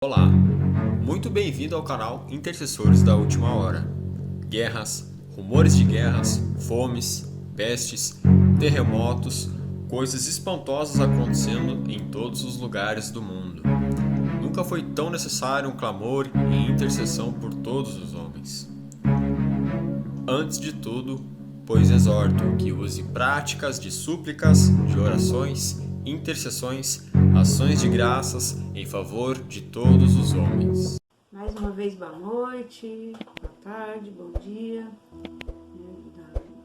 Olá, muito bem-vindo ao canal Intercessores da Última Hora. Guerras, rumores de guerras, fomes, pestes, terremotos, coisas espantosas acontecendo em todos os lugares do mundo. Nunca foi tão necessário um clamor e intercessão por todos os homens. Antes de tudo, pois exorto que use práticas de súplicas, de orações, intercessões, ações de graças em favor de todos os homens. Mais uma vez, boa noite, boa tarde, bom dia.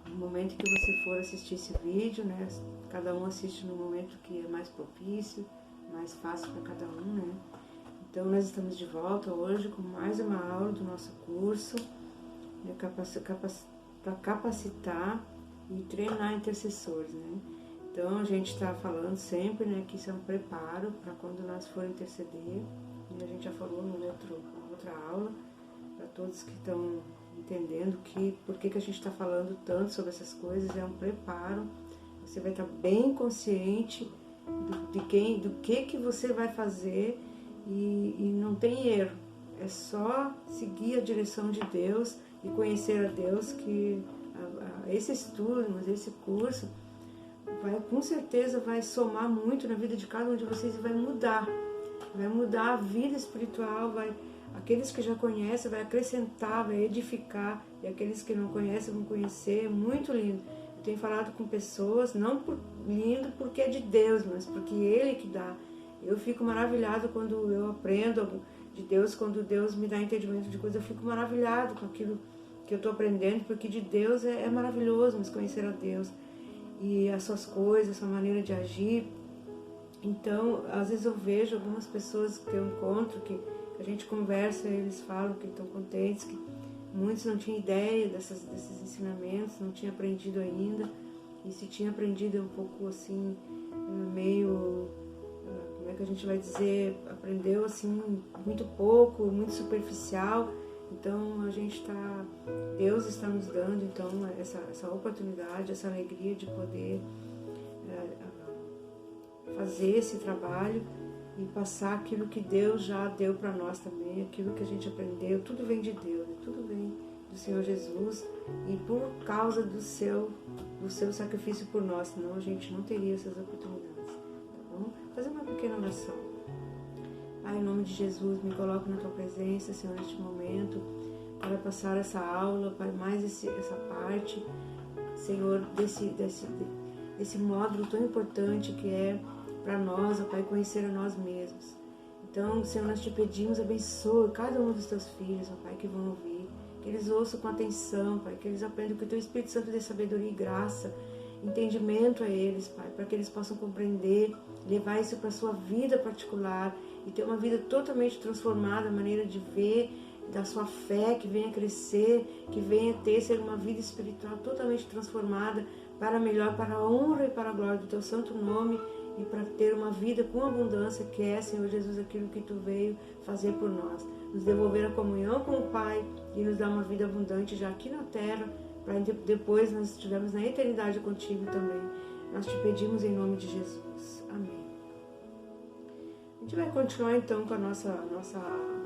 No momento que você for assistir esse vídeo, né? Cada um assiste no momento que é mais propício, mais fácil para cada um, né? Então, nós estamos de volta hoje com mais uma aula do nosso curso, né, para capacitar e treinar intercessores, né? Então, a gente está falando sempre, né, que isso é um preparo para quando nós for interceder. E a gente já falou na outra aula, para todos que estão entendendo por que a gente está falando tanto sobre essas coisas, é um preparo. Você vai estar bem consciente do que você vai fazer e não tem erro. É só seguir a direção de Deus e conhecer a Deus, que esse estudo, esse curso, com certeza vai somar muito na vida de cada um de vocês e vai mudar a vida espiritual, aqueles que já conhecem vai acrescentar, vai edificar, e aqueles que não conhecem vão conhecer. É muito lindo. Eu tenho falado com pessoas, não lindo porque é de Deus, mas porque Ele que dá. Eu fico maravilhado quando eu aprendo de Deus, quando Deus me dá entendimento de coisas, eu fico maravilhado com aquilo que eu estou aprendendo, porque de Deus é maravilhoso, mas conhecer a Deus e as suas coisas, a sua maneira de agir. Então, às vezes eu vejo algumas pessoas que eu encontro, que a gente conversa, eles falam que estão contentes, que muitos não tinham ideia desses ensinamentos, não tinham aprendido ainda, e se tinha aprendido é um pouco assim, meio, como é que a gente vai dizer, aprendeu assim muito pouco, muito superficial. Então Deus está nos dando então essa oportunidade, essa alegria de poder fazer esse trabalho e passar aquilo que Deus já deu para nós também, aquilo que a gente aprendeu. Tudo vem de Deus, tudo vem do Senhor Jesus, e por causa do seu sacrifício por nós, senão a gente não teria essas oportunidades. Tá bom? Fazer uma pequena oração. Pai, em nome de Jesus, me coloco na Tua presença, Senhor, neste momento, para passar essa aula, Pai, mais essa parte, Senhor, desse módulo tão importante que é para nós, ó Pai, conhecer a nós mesmos. Então, Senhor, nós te pedimos, abençoa cada um dos Teus filhos, ó Pai, que vão ouvir, que eles ouçam com atenção, Pai, que eles aprendam, que o Teu Espírito Santo dê sabedoria e graça, entendimento a eles, Pai, para que eles possam compreender, levar isso para a sua vida particular e ter uma vida totalmente transformada, a maneira de ver, da sua fé, que venha crescer, que venha ser uma vida espiritual totalmente transformada para melhor, para a honra e para a glória do Teu santo nome, e para ter uma vida com abundância, que é, Senhor Jesus, aquilo que Tu veio fazer por nós. Nos devolver a comunhão com o Pai e nos dar uma vida abundante já aqui na terra, para depois nós estivermos na eternidade contigo também. Nós te pedimos em nome de Jesus. Amém. A gente vai continuar então com a nossa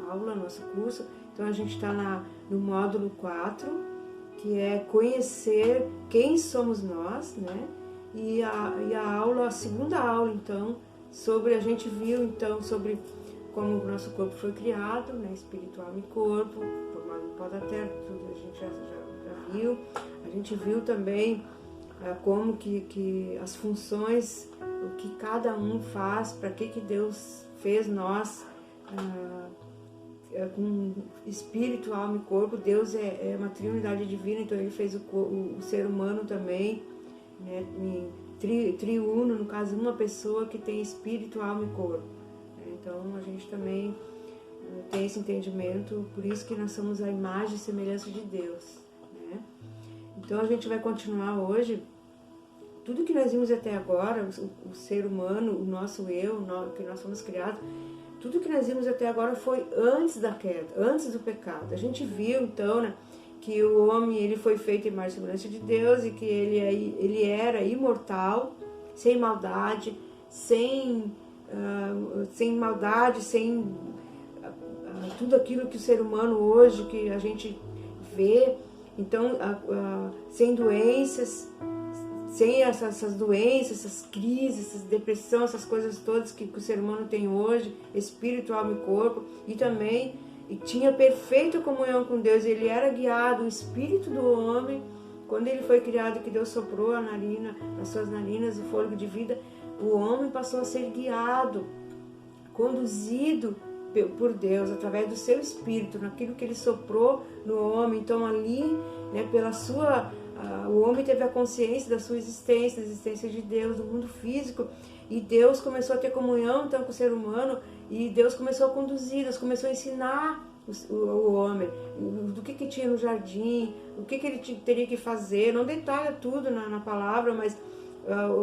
aula, nosso curso. Então a gente está no módulo 4, que é conhecer quem somos nós, né? E a segunda aula, então, a gente viu, então, sobre como o nosso corpo foi criado, né, espiritual e corpo, formado no pó da terra, tudo a gente já viu. A gente viu também como que as funções, o que cada um faz, para que Deus fez nós com espírito, alma e corpo. Deus é uma triunidade divina, então Ele fez o ser humano também, né, triuno, no caso, uma pessoa que tem espírito, alma e corpo. Então a gente também tem esse entendimento, por isso que nós somos a imagem e semelhança de Deus, né? Então a gente vai continuar hoje. Tudo que nós vimos até agora, o ser humano, o nosso eu, que nós fomos criados, tudo que nós vimos até agora foi antes da queda, antes do pecado. A gente viu então, né, que o homem ele foi feito em imagem e semelhança de Deus, e que ele era imortal, sem maldade, sem tudo aquilo que o ser humano hoje, que a gente vê. Então, sem doenças, sem essas doenças, essas crises, essas depressões, essas coisas todas que o ser humano tem hoje, espírito, alma e corpo, e também tinha perfeita comunhão com Deus. Ele era guiado, o espírito do homem, quando ele foi criado, que Deus soprou nas suas narinas o fôlego de vida, o homem passou a ser guiado, conduzido por Deus, através do seu espírito, naquilo que ele soprou no homem. Então ali, né, o homem teve a consciência da sua existência, da existência de Deus, do mundo físico, e Deus começou a ter comunhão então com o ser humano, e Deus começou a conduzir, Deus começou a ensinar o homem do que tinha no jardim, o que ele teria que fazer. Não detalha tudo na palavra, mas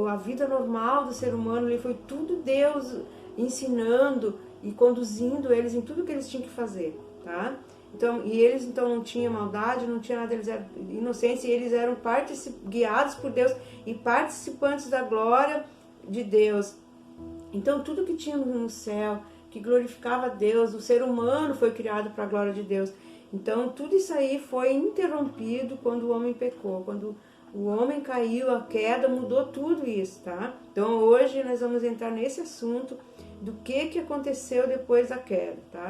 a vida normal do ser humano ali foi tudo Deus ensinando e conduzindo eles em tudo que eles tinham que fazer, tá? Então, e eles então não tinham maldade, não tinha nada, eles eram inocentes, e eles eram guiados por Deus e participantes da glória de Deus. Então tudo que tinha no céu, que glorificava a Deus, o ser humano foi criado para a glória de Deus. Então tudo isso aí foi interrompido quando o homem pecou, quando o homem caiu, a queda mudou tudo isso, tá? Então hoje nós vamos entrar nesse assunto do que aconteceu depois da queda, tá?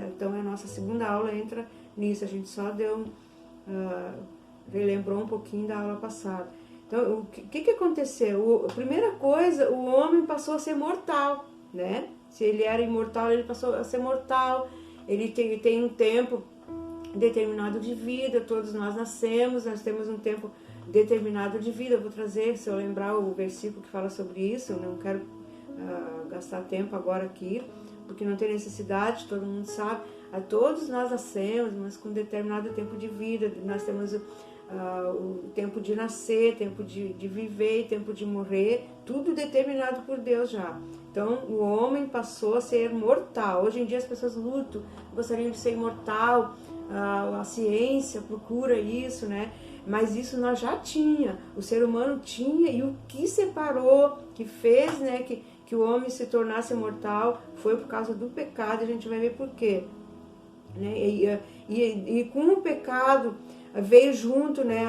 Então a nossa segunda aula entra nisso, a gente só relembrou um pouquinho da aula passada. Então o que aconteceu? A primeira coisa, o homem passou a ser mortal, né? Se ele era imortal, ele passou a ser mortal. Ele tem um tempo determinado de vida, todos nós nascemos, nós temos um tempo determinado de vida. Eu vou trazer, se eu lembrar, o versículo que fala sobre isso. Eu não quero gastar tempo agora aqui, porque não tem necessidade, todo mundo sabe. Todos nós nascemos, mas com determinado tempo de vida. Nós temos o tempo de nascer, tempo de viver e tempo de morrer, tudo determinado por Deus já. Então o homem passou a ser mortal. Hoje em dia as pessoas lutam, gostariam de ser imortal, a ciência procura isso, né? Mas isso nós já tinha, o ser humano tinha, e o que separou, que fez, né, que o homem se tornasse mortal, foi por causa do pecado. A gente vai ver por quê, né? E com o pecado veio junto, né,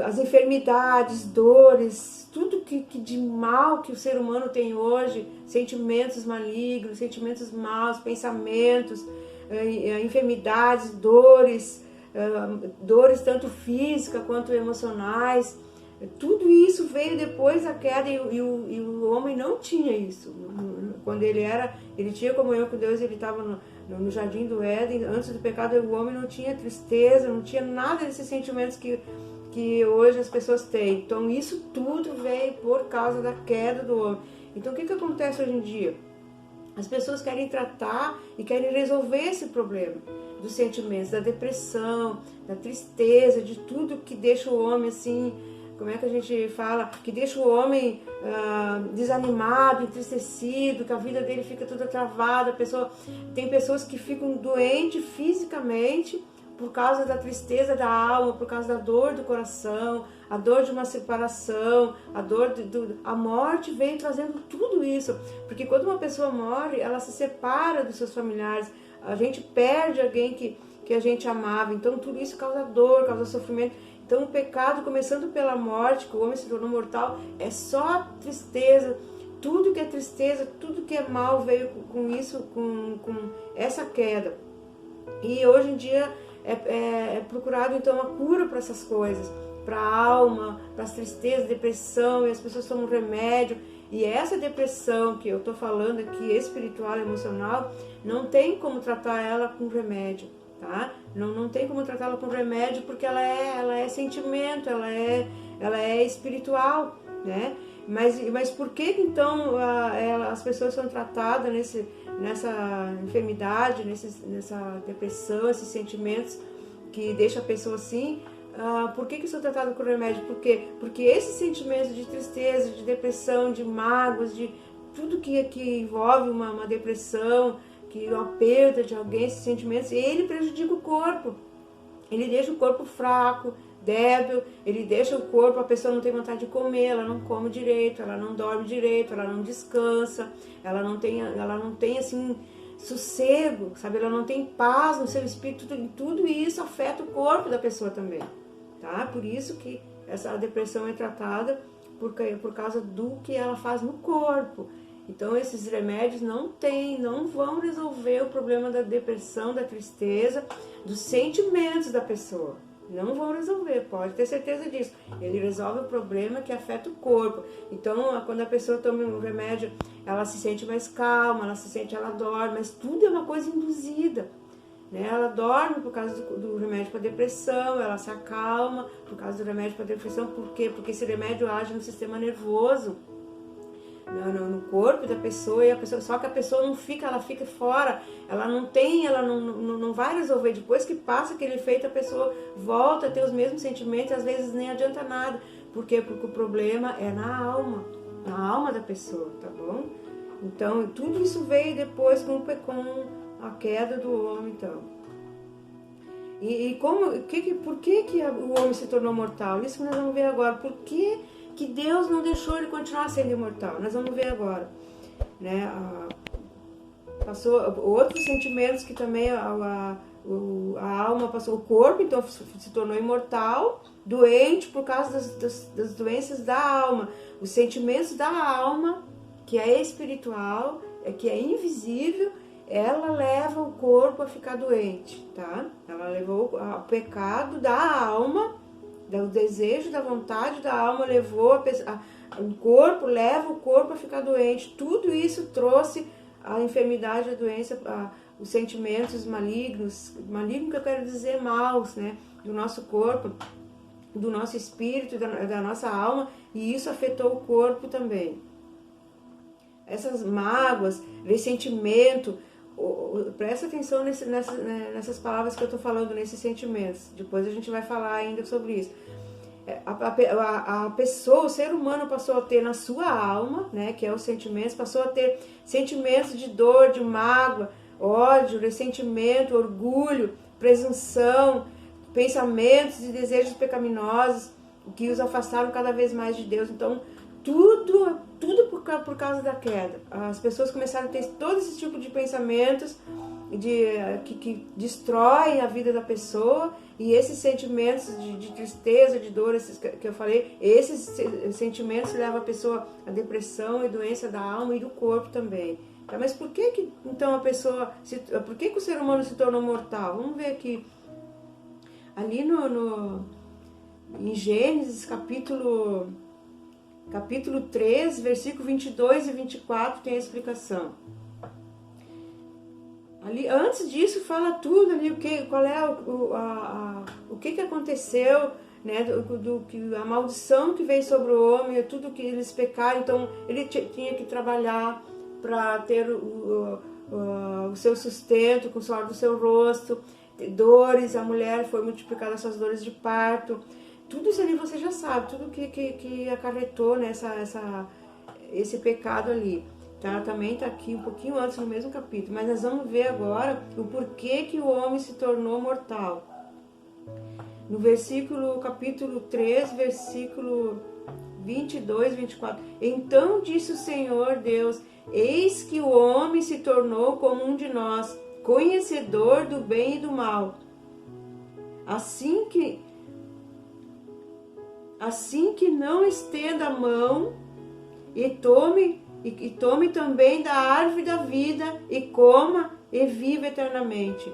as enfermidades, dores, tudo que de mal que o ser humano tem hoje, sentimentos malignos, sentimentos maus, pensamentos, enfermidades, dores tanto físicas quanto emocionais. Tudo isso veio depois da queda, e o homem não tinha isso. Quando ele tinha comunhão com Deus, ele estava no jardim do Éden, antes do pecado, o homem não tinha tristeza, não tinha nada desses sentimentos que hoje as pessoas têm. Então isso tudo veio por causa da queda do homem. Então o que acontece hoje em dia? As pessoas querem tratar e querem resolver esse problema dos sentimentos, da depressão, da tristeza, de tudo que deixa o homem assim, como é que a gente fala, que deixa o homem desanimado, entristecido, que a vida dele fica toda travada. Tem pessoas que ficam doentes fisicamente por causa da tristeza da alma, por causa da dor do coração, a dor de uma separação, a dor a morte veio trazendo tudo isso. Porque quando uma pessoa morre, ela se separa dos seus familiares, a gente perde alguém que a gente amava. Então tudo isso causa dor, causa sofrimento. Então o pecado, começando pela morte, que o homem se tornou mortal, é só tristeza. Tudo que é tristeza, tudo que é mal veio com isso, com essa queda. E hoje em dia é procurado então a cura para essas coisas, para a alma, para as tristezas, depressão, e as pessoas tomam remédio. E essa depressão que eu estou falando aqui, espiritual, emocional, não tem como tratar ela com remédio, tá? Não tem como tratá-la com remédio, porque ela é sentimento, ela é espiritual, né? Mas por que então as pessoas são tratadas nessa enfermidade, nessa depressão, esses sentimentos que deixam a pessoa assim? Por que são tratados com remédio? Porque esses sentimentos de tristeza, de depressão, de mágoas, de tudo que envolve uma depressão, que uma perda de alguém, esses sentimentos, ele prejudica o corpo. Ele deixa o corpo fraco, débil, ele deixa o corpo, a pessoa não tem vontade de comer, ela não come direito, ela não dorme direito, ela não descansa, ela não tem assim sossego, sabe? Ela não tem paz no seu espírito, tudo isso afeta o corpo da pessoa também, tá? Por isso que essa depressão é tratada por causa do que ela faz no corpo. Então esses remédios não vão resolver o problema da depressão, da tristeza, dos sentimentos da pessoa. Não vão resolver, pode ter certeza disso. Ele resolve o problema que afeta o corpo. Então, quando a pessoa toma um remédio, ela se sente mais calma, ela dorme, mas tudo é uma coisa induzida, né? Ela dorme por causa do remédio para depressão, ela se acalma por causa do remédio para depressão. Por quê? Porque esse remédio age no sistema nervoso, no corpo da pessoa, só que a pessoa não fica, ela fica fora, ela não vai resolver. Depois que passa aquele efeito, a pessoa volta a ter os mesmos sentimentos, às vezes nem adianta nada. Por quê? Porque o problema é na alma da pessoa, tá bom? Então, tudo isso veio depois com a queda do homem, então. Por que o homem se tornou mortal? Isso que nós vamos ver agora. Por que Deus não deixou ele continuar sendo imortal? Nós vamos ver agora, né? Passou outros sentimentos que também a alma passou, o corpo então se tornou imortal, doente por causa das doenças da alma. Os sentimentos da alma, que é espiritual, que é invisível, ela leva o corpo a ficar doente, tá? Ela levou o pecado da alma, o desejo, da vontade da alma levou o corpo, leva o corpo a ficar doente. Tudo isso trouxe a enfermidade, a doença, os sentimentos malignos que eu quero dizer maus, né? Do nosso corpo, do nosso espírito, da nossa alma, e isso afetou o corpo também. Essas mágoas, ressentimento, presta atenção nessas palavras que eu estou falando, nesses sentimentos. Depois a gente vai falar ainda sobre isso. A pessoa, o ser humano passou a ter na sua alma, né, que é os sentimentos, passou a ter sentimentos de dor, de mágoa, ódio, ressentimento, orgulho, presunção, pensamentos e desejos pecaminosos que os afastaram cada vez mais de Deus. Então, tudo por causa da queda. As pessoas começaram a ter todo esse tipo de pensamentos que destroem a vida da pessoa, e esses sentimentos de tristeza, de dor, esses que eu falei, esses sentimentos levam a pessoa à depressão e doença da alma e do corpo também. Tá? Mas por que então por que o ser humano se tornou mortal? Vamos ver aqui. Ali em Gênesis, capítulo 3, versículo 22 e 24, tem a explicação. Ali, antes disso, fala tudo ali, o que aconteceu, né, a maldição que veio sobre o homem, tudo que eles pecaram. Então, ele tinha que trabalhar para ter o seu sustento com o suor do seu rosto, dores, a mulher foi multiplicada essas dores de parto. Tudo isso ali você já sabe, tudo que acarretou esse pecado ali. Tá? Também está aqui um pouquinho antes, no mesmo capítulo. Mas nós vamos ver agora o porquê que o homem se tornou mortal. No capítulo 3, versículo 22 e 24. Então disse o Senhor Deus: eis que o homem se tornou como um de nós, conhecedor do bem e do mal. Assim que não estenda a mão e tome também da árvore da vida e coma e viva eternamente.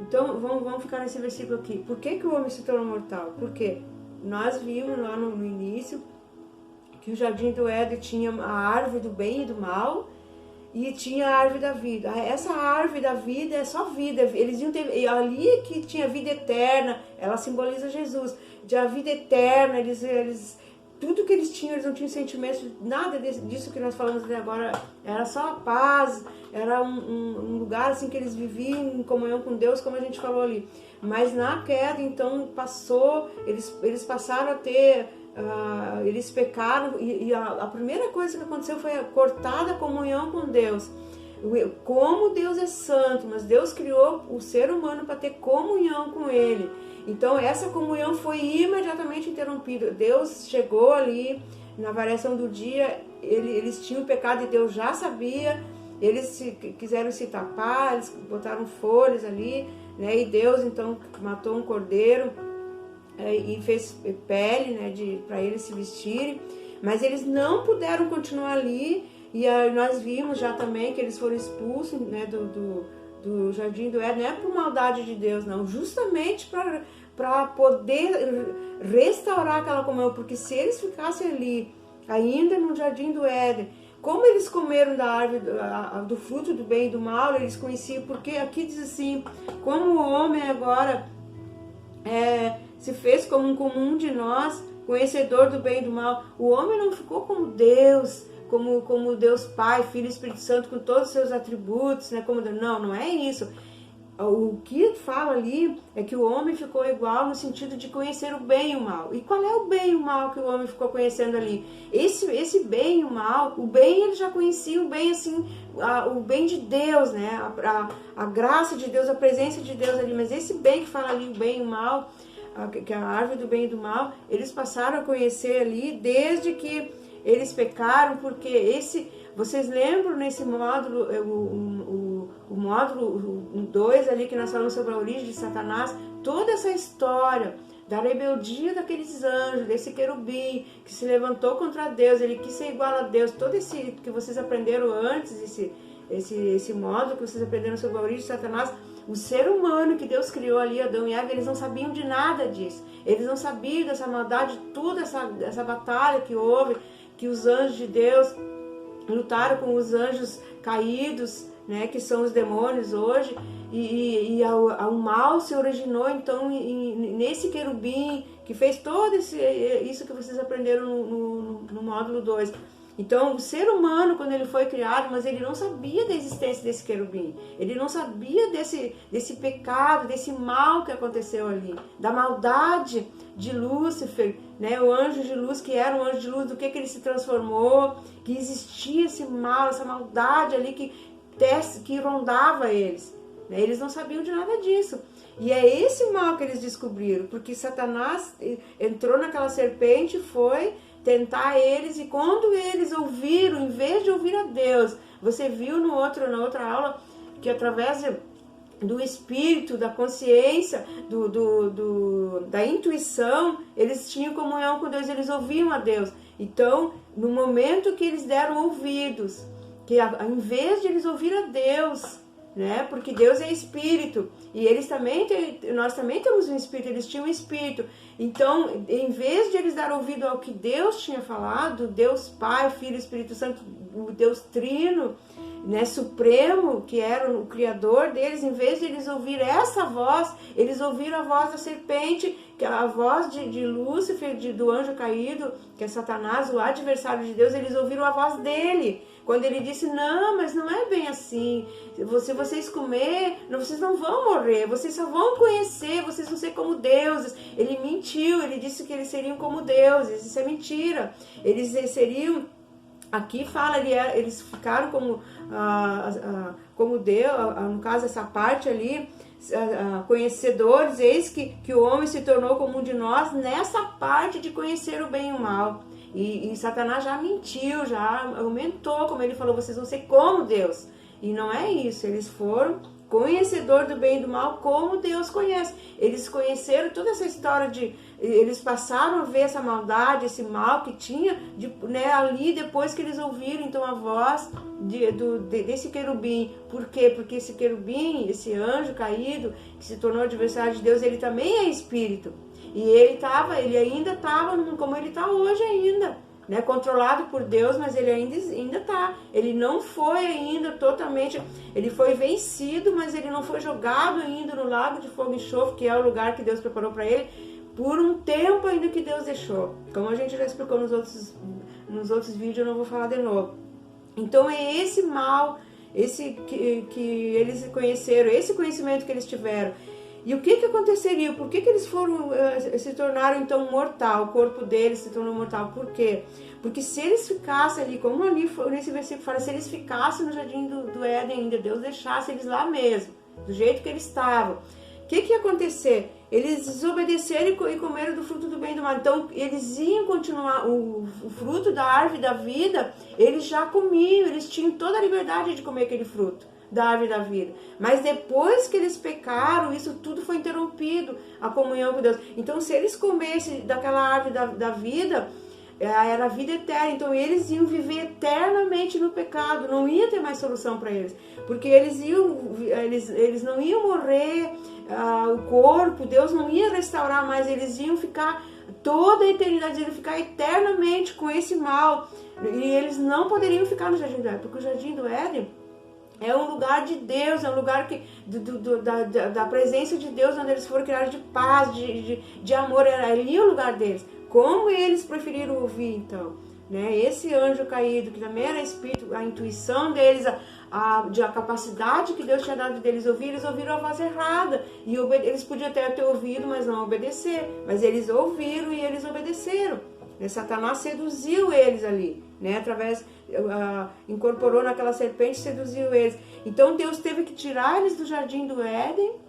Então vamos ficar nesse versículo aqui. Por que o homem se tornou mortal? Porque nós vimos lá no início que o jardim do Éden tinha a árvore do bem e do mal e tinha a árvore da vida. Essa árvore da vida é só vida. Eles iam ter ali que tinha vida eterna. Ela simboliza Jesus. De a vida eterna, tudo que eles tinham, eles não tinham sentimentos, nada disso que nós falamos até agora, era só a paz, era um lugar assim que eles viviam em comunhão com Deus, como a gente falou ali. Mas na queda, então, eles passaram a ter, eles pecaram, e a primeira coisa que aconteceu foi cortada a comunhão com Deus. como Deus é santo, mas Deus criou o ser humano para ter comunhão com Ele. Então essa comunhão foi imediatamente interrompida. Deus chegou ali na variação do dia, eles tinham o pecado e Deus já sabia, eles quiseram se tapar, eles botaram folhas ali, né? E Deus então matou um cordeiro e fez pele, né, para eles se vestirem, mas eles não puderam continuar ali. E aí nós vimos já também que eles foram expulsos, né, do Jardim do Éden, não é por maldade de Deus, não, justamente para poder restaurar aquela comunhão, porque se eles ficassem ali, ainda no Jardim do Éden, como eles comeram da árvore do fruto do bem e do mal, eles conheciam, porque aqui diz assim, como o homem agora se fez como um comum de nós, conhecedor do bem e do mal, o homem não ficou como Deus, como Deus Pai, Filho e Espírito Santo, com todos os seus atributos, né? Não é isso. O que fala ali é que o homem ficou igual no sentido de conhecer o bem e o mal. E qual é o bem e o mal que o homem ficou conhecendo ali? Esse bem e o mal, o bem ele já conhecia, o bem assim, o bem de Deus, né? A graça de Deus, a presença de Deus ali. Mas esse bem que fala ali, o bem e o mal, que é a árvore do bem e do mal, eles passaram a conhecer ali desde que eles pecaram, porque vocês lembram nesse módulo, o módulo 2 ali que nós falamos sobre a origem de Satanás, toda essa história da rebeldia daqueles anjos, desse querubim que se levantou contra Deus, ele quis ser igual a Deus, todo esse que vocês aprenderam antes, esse módulo que vocês aprenderam sobre a origem de Satanás, o ser humano que Deus criou ali, Adão e Eva, eles não sabiam de nada disso, eles não sabiam dessa maldade, toda essa batalha que houve, que os anjos de Deus lutaram com os anjos caídos, né, que são os demônios hoje, e o mal se originou então nesse querubim que fez todo isso que vocês aprenderam no módulo 2. Então o ser humano, quando ele foi criado, mas ele não sabia da existência desse querubim, ele não sabia desse pecado, desse mal que aconteceu ali, da maldade de Lúcifer, né, o anjo de luz, que era um anjo de luz, do que ele se transformou, que existia esse mal, essa maldade ali que rondava eles, né? Eles não sabiam de nada disso. E é esse mal que eles descobriram, porque Satanás entrou naquela serpente, foi tentar eles, e quando eles ouviram, em vez de ouvir a Deus, você viu na outra aula que através do espírito, da consciência, da intuição, eles tinham comunhão com Deus, eles ouviam a Deus. Então, no momento que eles deram ouvidos, que em vez de eles ouvir a Deus, né, porque Deus é espírito, e nós também temos um espírito, eles tinham um espírito. Então, em vez de eles dar ouvido ao que Deus tinha falado, Deus Pai, Filho e Espírito Santo, o Deus Trino, né, Supremo, que era o Criador deles, em vez de eles ouvir essa voz, eles ouviram a voz da serpente, que é a voz de Lúcifer, do anjo caído, que é Satanás, o adversário de Deus, eles ouviram a voz dele, quando ele disse, não, mas não é bem assim, se vocês comer, vocês não vão morrer, vocês só vão conhecer, vocês vão ser como deuses. Ele mentiu, ele disse que eles seriam como deuses, isso é mentira, eles seriam... Aqui fala, eles ficaram como Deus, no caso essa parte ali, conhecedores, eis que o homem se tornou como um de nós nessa parte de conhecer o bem e o mal. E Satanás já mentiu, já aumentou, como ele falou, vocês vão ser como Deus. E não é isso, eles foram conhecedor do bem e do mal como Deus conhece. Eles conheceram toda essa história eles passaram a ver essa maldade, esse mal que tinha, né, ali depois que eles ouviram então a voz desse querubim. Por quê? Porque esse querubim, esse anjo caído, que se tornou adversário de Deus, ele também é espírito. E ele ainda estava como ele está hoje ainda, né, controlado por Deus, mas ele ainda está. Ele não foi ainda totalmente, ele foi vencido, mas ele não foi jogado ainda no lago de fogo e enxofre, que é o lugar que Deus preparou para ele, por um tempo ainda que Deus deixou. Como a gente já explicou nos outros vídeos, eu não vou falar de novo. Então é esse mal, esse que eles conheceram, esse conhecimento que eles tiveram. E o que aconteceria? Por que eles se tornaram então mortal? O corpo deles se tornou mortal. Por quê? Porque se eles ficassem ali, como ali nesse versículo fala, se eles ficassem no jardim do Éden ainda, Deus deixasse eles lá mesmo, do jeito que eles estavam, o que ia acontecer? Eles desobedeceram e comeram do fruto do bem e do mal. Então, eles iam continuar, o fruto da árvore da vida, eles já comiam, eles tinham toda a liberdade de comer aquele fruto da árvore da vida. Mas depois que eles pecaram, isso tudo foi interrompido, a comunhão com Deus. Então, se eles comessem daquela árvore da vida, era a vida eterna. Então, eles iam viver eternamente no pecado, não ia ter mais solução para eles. Porque eles não iam morrer, o corpo, Deus não ia restaurar mais, eles iam ficar toda a eternidade, eles iam ficar eternamente com esse mal. E eles não poderiam ficar no Jardim do Éden, porque o Jardim do Éden é um lugar de Deus, é um lugar da presença de Deus, onde eles foram criados de paz, de amor, era ali o lugar deles. Como eles preferiram ouvir, então? Né? Esse anjo caído, que também era espírito, a intuição deles, a capacidade que Deus tinha dado deles ouvir, eles ouviram a voz errada. E eles podiam até ter ouvido, mas não obedecer. Mas eles ouviram e eles obedeceram. Satanás seduziu eles ali, né? Incorporou naquela serpente e seduziu eles. Então Deus teve que tirar eles do jardim do Éden,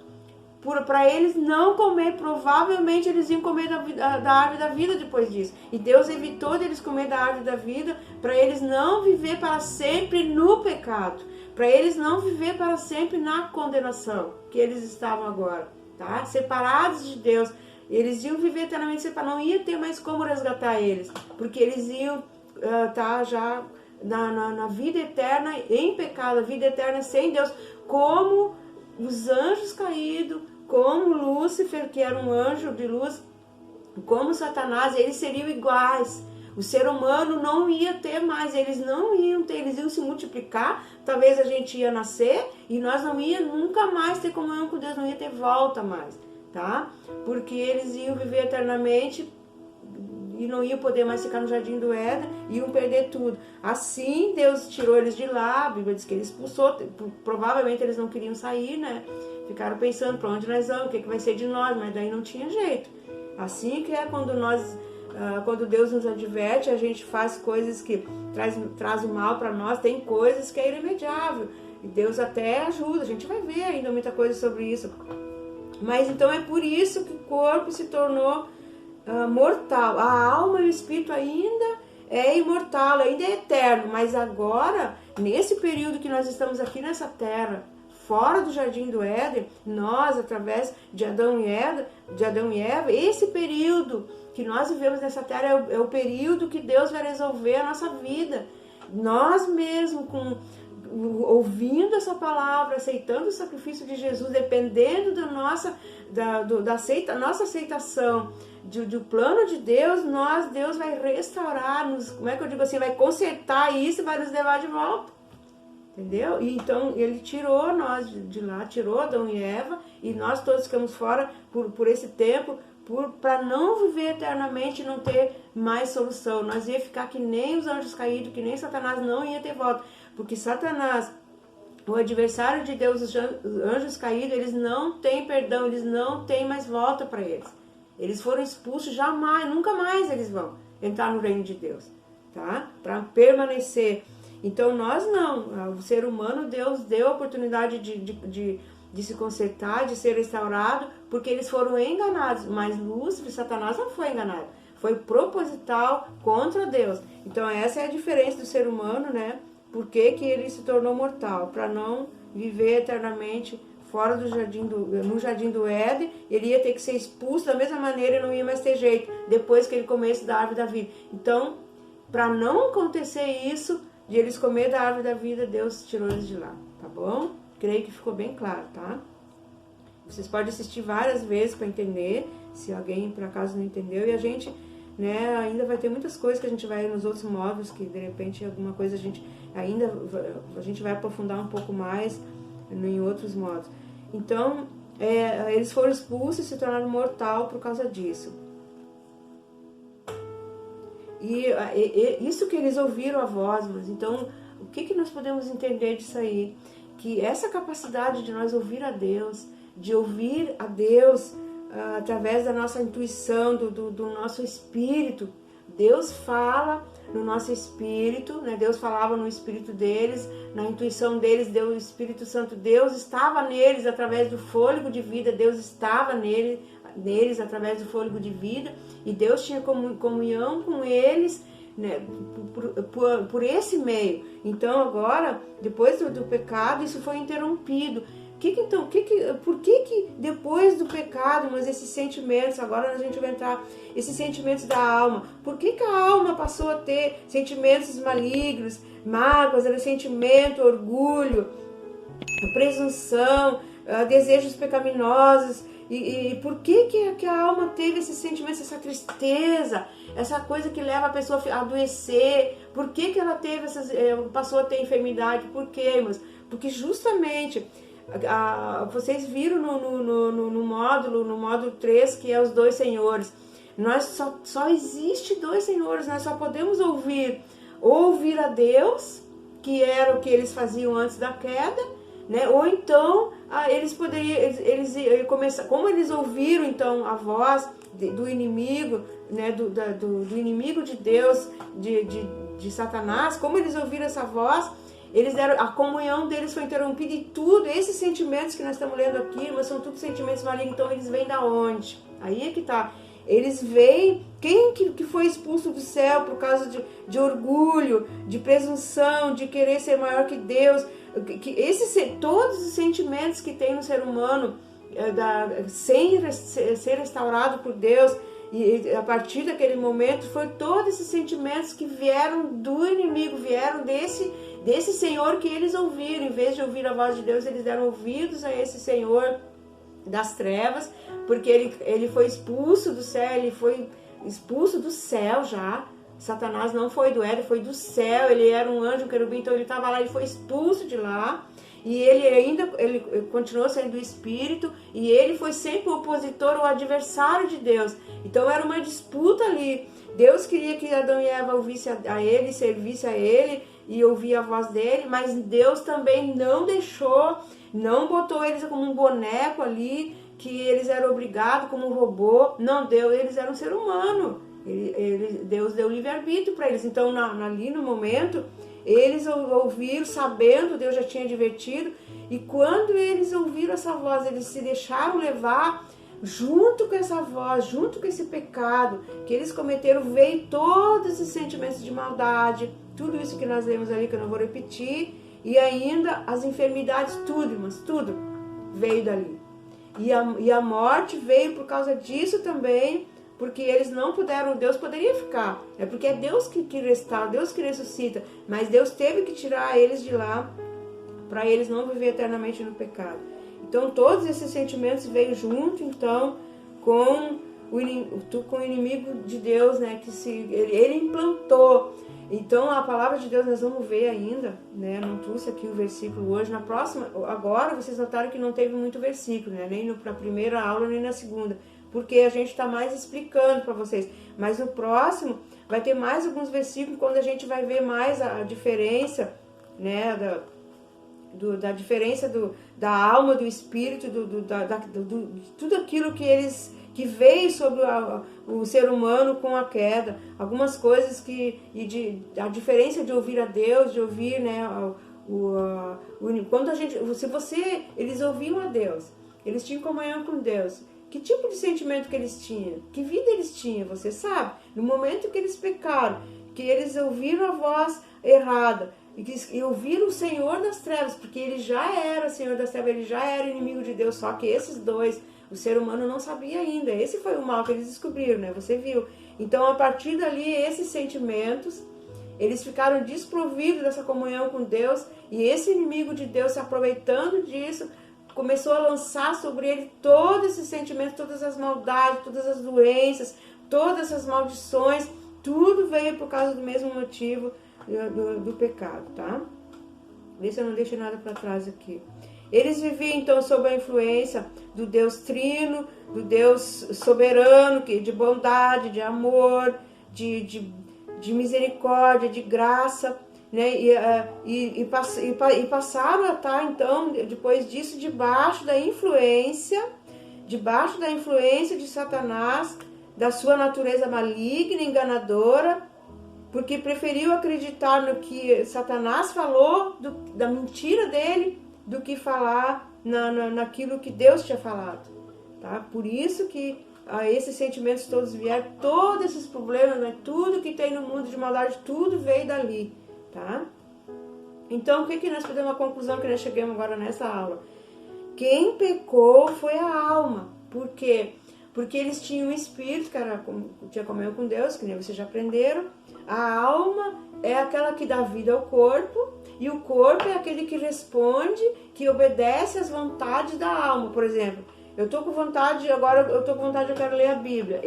para eles não comer. Provavelmente eles iam comer da árvore da vida depois disso. E Deus evitou deles comer da árvore da vida, para eles não viver para sempre no pecado, para eles não viver para sempre na condenação que eles estavam agora, tá? Separados de Deus. Eles iam viver eternamente separados, não ia ter mais como resgatar eles, porque eles iam estar já na vida eterna em pecado, a vida eterna sem Deus, como os anjos caídos, como Lúcifer, que era um anjo de luz, como Satanás, eles seriam iguais. O ser humano não ia ter mais, eles não iam ter, eles iam se multiplicar, talvez a gente ia nascer e nós não ia nunca mais ter comunhão com Deus, não ia ter volta mais, tá? Porque eles iam viver eternamente e não iam poder mais ficar no Jardim do Éden, iam perder tudo. Assim, Deus tirou eles de lá, a Bíblia diz que ele expulsou, provavelmente eles não queriam sair, né? Ficaram pensando para onde nós vamos, o que vai ser de nós, mas daí não tinha jeito. Assim que é quando Deus nos adverte, a gente faz coisas que traz o mal para nós, tem coisas que é irremediável, e Deus até ajuda, a gente vai ver ainda muita coisa sobre isso. Mas então é por isso que o corpo se tornou mortal. A alma e o espírito ainda é imortal, ainda é eterno, mas agora, nesse período que nós estamos aqui nessa terra, fora do Jardim do Éden, nós, através de Adão e Eva, esse período que nós vivemos nessa terra é o período que Deus vai resolver a nossa vida. Nós mesmos, ouvindo essa palavra, aceitando o sacrifício de Jesus, dependendo da nossa aceitação do plano de Deus, Deus vai restaurar, como é que eu digo assim, vai consertar isso e vai nos levar de volta. Entendeu? E então ele tirou nós de lá, tirou Adão e Eva, e nós todos ficamos fora por esse tempo, para não viver eternamente e não ter mais solução. Nós ia ficar que nem os anjos caídos, que nem Satanás, não ia ter volta. Porque Satanás, o adversário de Deus, os anjos caídos, eles não têm perdão, eles não têm mais volta para eles. Eles foram expulsos, jamais, nunca mais eles vão entrar no reino de Deus, tá? Para permanecer. Então nós não, o ser humano, Deus deu a oportunidade de se consertar, de ser restaurado, porque eles foram enganados, mas Lúcifer, Satanás não foi enganado, foi proposital contra Deus. Então essa é a diferença do ser humano, né? Por que ele se tornou mortal? Para não viver eternamente fora no Jardim do Éden, ele ia ter que ser expulso da mesma maneira e não ia mais ter jeito, depois que ele comesse da árvore da vida. Então, para não acontecer isso, de eles comer da árvore da vida, Deus tirou eles de lá, tá bom? Creio que ficou bem claro, tá? Vocês podem assistir várias vezes para entender, se alguém por acaso não entendeu, e a gente, né, ainda vai ter muitas coisas que a gente vai nos outros módulos, que de repente alguma coisa a gente vai aprofundar um pouco mais em outros módulos. Então, eles foram expulsos e se tornaram mortal por causa disso. E isso que eles ouviram a voz, mas então, o que nós podemos entender disso aí? Que essa capacidade de nós ouvir a Deus, de ouvir a Deus através da nossa intuição, do nosso espírito. Deus fala no nosso espírito, né? Deus falava no espírito deles, na intuição deles, Deus, o Espírito Santo, Deus estava neles através do fôlego de vida, Deus estava neles através do fôlego de vida, e Deus tinha comunhão com eles, né, por esse meio. Então agora, depois do pecado, isso foi interrompido. Por que depois do pecado, mas esses sentimentos, agora a gente vai entrar, esses sentimentos da alma, por que a alma passou a ter sentimentos malignos, mágoas, ressentimento, orgulho, presunção, desejos pecaminosos? E por que a alma teve esses sentimentos, essa tristeza, essa coisa que leva a pessoa a adoecer? Por que ela teve passou a ter enfermidade? Por quê, irmãos? Porque justamente vocês viram no módulo 3, que é os dois senhores. Nós só existe dois senhores, nós só podemos ouvir a Deus, que era o que eles faziam antes da queda, né? Ou então eles poderiam, começar, como eles ouviram então a voz do inimigo, né? do inimigo de Deus, de Satanás, como eles ouviram essa voz, a comunhão deles foi interrompida, e tudo, esses sentimentos que nós estamos lendo aqui, mas são tudo sentimentos malignos. Então eles vêm da onde? Aí é que tá. Eles vêm, quem que foi expulso do céu por causa de orgulho, de presunção, de querer ser maior que Deus? Todos os sentimentos que tem no ser humano, sem ser restaurado por Deus, e a partir daquele momento, foi todos esses sentimentos que vieram do inimigo, vieram desse Senhor que eles ouviram. Em vez de ouvir a voz de Deus, eles deram ouvidos a esse Senhor das trevas, porque ele foi expulso do céu, ele foi expulso do céu já. Satanás não foi do Éden, foi do céu, ele era um anjo, um querubim, então ele estava lá, ele foi expulso de lá, e ele continuou sendo do Espírito, e ele foi sempre o opositor, o adversário de Deus. Então era uma disputa ali. Deus queria que Adão e Eva ouvissem a ele, servissem a ele, e ouvia a voz dele, mas Deus também não deixou, não botou eles como um boneco ali, que eles eram obrigados como um robô. Não, eles eram um ser humano. Deus deu livre-arbítrio para eles. Então ali no momento, eles ouviram, sabendo, Deus já tinha advertido, e quando eles ouviram essa voz, eles se deixaram levar, junto com essa voz, junto com esse pecado que eles cometeram, veio todos esses sentimentos de maldade, tudo isso que nós lemos ali, que eu não vou repetir, e ainda as enfermidades, tudo, irmãos, tudo veio dali. E a morte veio por causa disso também, porque eles não puderam, Deus poderia ficar, porque é Deus que restaura, Deus que ressuscita, mas Deus teve que tirar eles de lá, para eles não viver eternamente no pecado. Então todos esses sentimentos veio junto, então, com o inimigo de Deus, né, que ele implantou. Então a palavra de Deus nós vamos ver ainda, né, não trouxe aqui o versículo hoje, na próxima, agora vocês notaram que não teve muito versículo, né, nem na primeira aula, nem na segunda, porque a gente está mais explicando para vocês, mas no próximo vai ter mais alguns versículos, quando a gente vai ver mais a diferença, né, da diferença da alma, do espírito, de tudo aquilo que veio sobre o ser humano com a queda, algumas coisas a diferença de ouvir a Deus, de ouvir, né, quando eles ouviam a Deus, eles tinham comunhão com Deus. Que tipo de sentimento que eles tinham? Que vida eles tinham? Você sabe? No momento que eles pecaram, que eles ouviram a voz errada, e ouviram o Senhor das trevas, porque ele já era Senhor das trevas, ele já era inimigo de Deus, só que esses dois, o ser humano não sabia ainda. Esse foi o mal que eles descobriram, né? Você viu. Então, a partir dali, esses sentimentos, eles ficaram desprovidos dessa comunhão com Deus, e esse inimigo de Deus, se aproveitando disso, começou a lançar sobre ele todos esses sentimentos, todas as maldades, todas as doenças, todas essas maldições, tudo veio por causa do mesmo motivo do pecado, tá? Vê se eu não deixo nada para trás aqui. Eles viviam então sob a influência do Deus Trino, do Deus soberano, de bondade, de amor, de misericórdia, de graça, né? E passaram a estar, então, depois disso, debaixo da influência de Satanás, da sua natureza maligna, enganadora, porque preferiu acreditar no que Satanás falou, da mentira dele, do que falar naquilo que Deus tinha falado, tá? Por isso que esses sentimentos todos vieram, todos esses problemas, né? Tudo que tem no mundo de maldade, tudo veio dali, tá? Então, o que nós podemos, uma conclusão que nós chegamos agora nessa aula? Quem pecou foi a alma. Por quê? Porque eles tinham um espírito, que tinha comunhão com Deus, que nem vocês já aprenderam. A alma é aquela que dá vida ao corpo, e o corpo é aquele que responde, que obedece às vontades da alma. Por exemplo, eu quero ler a Bíblia.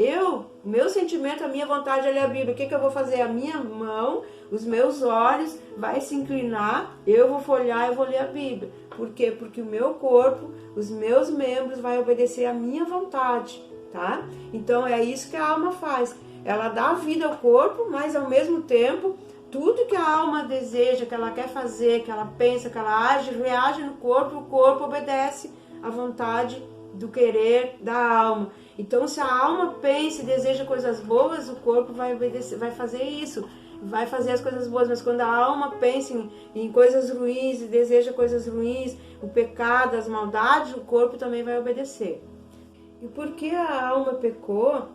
Meu sentimento, a minha vontade é ler a Bíblia. O que eu vou fazer? A minha mão, os meus olhos vai se inclinar, eu vou folhear, eu vou ler a Bíblia. Por quê? Porque o meu corpo, os meus membros vai obedecer à minha vontade, tá? Então é isso que a alma faz. Ela dá vida ao corpo, mas ao mesmo tempo, tudo que a alma deseja, que ela quer fazer, que ela pensa, que ela age, reage no corpo, o corpo obedece à vontade do querer da alma. Então, se a alma pensa e deseja coisas boas, o corpo vai obedecer, vai fazer isso, vai fazer as coisas boas. Mas quando a alma pensa em coisas ruins e deseja coisas ruins, o pecado, as maldades, o corpo também vai obedecer. E por que a alma pecou?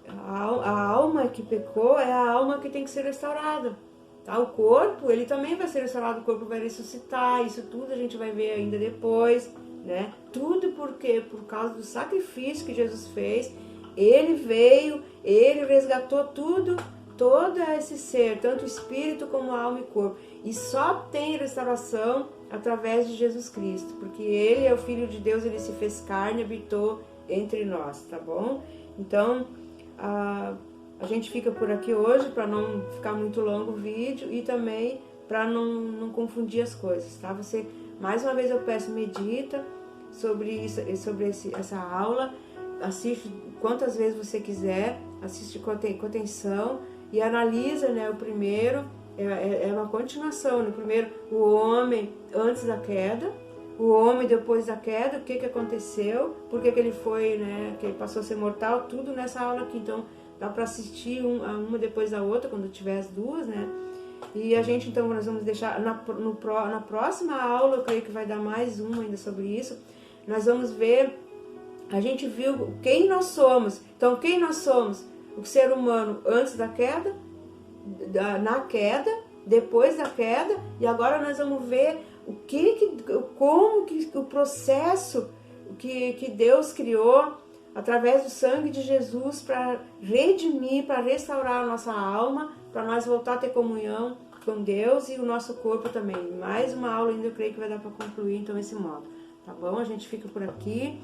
A alma que pecou é a alma que tem que ser restaurada, tá? O corpo, ele também vai ser restaurado, o corpo vai ressuscitar, isso tudo a gente vai ver ainda depois, né? Tudo porque por causa do sacrifício que Jesus fez, ele veio, ele resgatou todo esse ser, tanto o espírito como a alma e corpo, e só tem restauração através de Jesus Cristo, porque ele é o Filho de Deus, ele se fez carne e habitou entre nós, tá bom? Então a gente fica por aqui hoje para não ficar muito longo o vídeo e também para não confundir as coisas, tá? Você, mais uma vez eu peço, medita sobre essa aula, assiste quantas vezes você quiser, assiste com atenção e analisa, né? O primeiro é uma continuação. No primeiro, o homem antes da queda, o homem depois da queda, o que aconteceu, por que ele foi, né, que ele passou a ser mortal, tudo nessa aula aqui. Então dá para assistir uma depois da outra, quando tiver as duas, né? E a gente, então, nós vamos deixar na próxima aula, eu creio que vai dar mais uma ainda sobre isso, nós vamos ver, a gente viu quem nós somos. Então, quem nós somos? O ser humano antes da queda, na queda, depois da queda, e agora nós vamos ver como o processo que Deus criou através do sangue de Jesus para redimir, para restaurar a nossa alma, para nós voltar a ter comunhão com Deus e o nosso corpo também. Mais uma aula ainda, eu creio que vai dar para concluir então esse módulo, tá bom? A gente fica por aqui,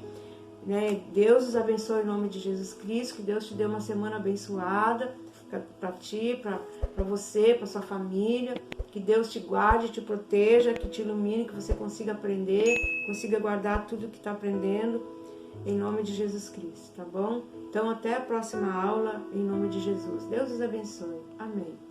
né? Deus os abençoe em nome de Jesus Cristo, que Deus te dê uma semana abençoada para ti, para você, para sua família, que Deus te guarde, te proteja, que te ilumine, que você consiga aprender, consiga guardar tudo que está aprendendo, em nome de Jesus Cristo, tá bom? Então até a próxima aula, em nome de Jesus. Deus os abençoe. Amém.